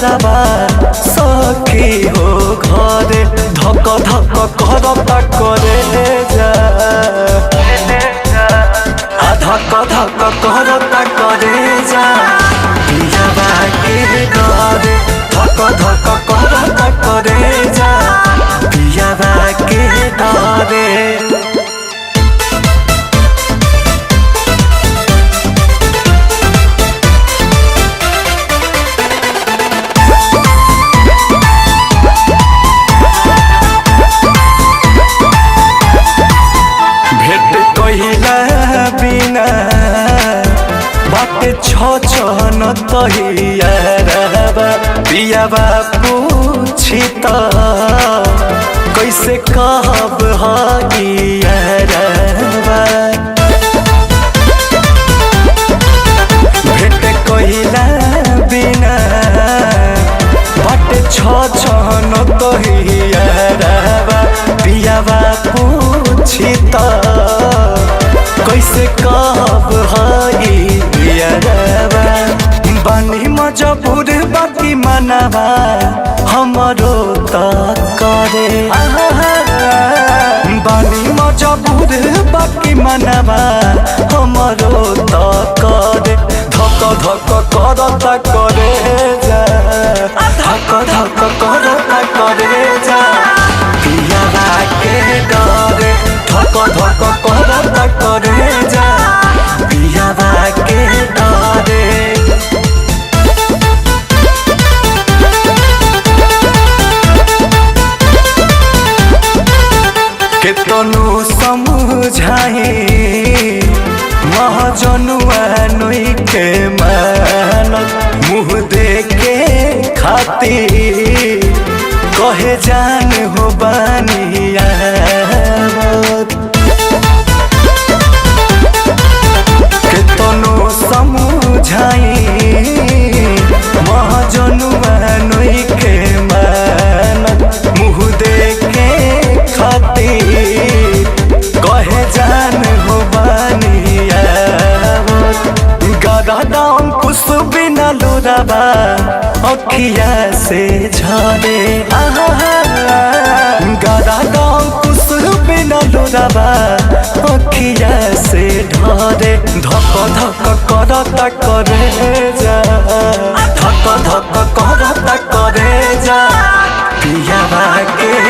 यारबा सखी हो घरे धक धक करता करे जा धक धक करता करे जा पियाबा के घरे धक धक करता करे जा पियाबा के घरे। बिना बाटे छन तहियारबा पियाबा पूछी त कैसे कहब हगियारबा भेट कहिला बिना बाटे छन तहियारबा पियाबा पूछी त कैसे कहब हगियारबा बानी मजबूर बाकी मनवा हमरो त करे बानी मजबूर बाकी मनवा हमरो त करे धक धक करता करे जा धक धक करता करे जा पियाबा के डरे धक धक करता करे जा पियाबा के डरे। केतनो समझाए महाजनुआ नोई के मानत मुँह देखे खातिर कहे जान हो बानिया केतनो समझाए महाजनुआ नोई के मानत मुँह देखे खातिर कहे जान हो बानिया गदाम कुछ बिना लोराबा अखिया से झरे गदाम कुछ बिना लोराबा अखिया से ढरे धक धक करता करे जा धक धक करता करे जा पियाबा के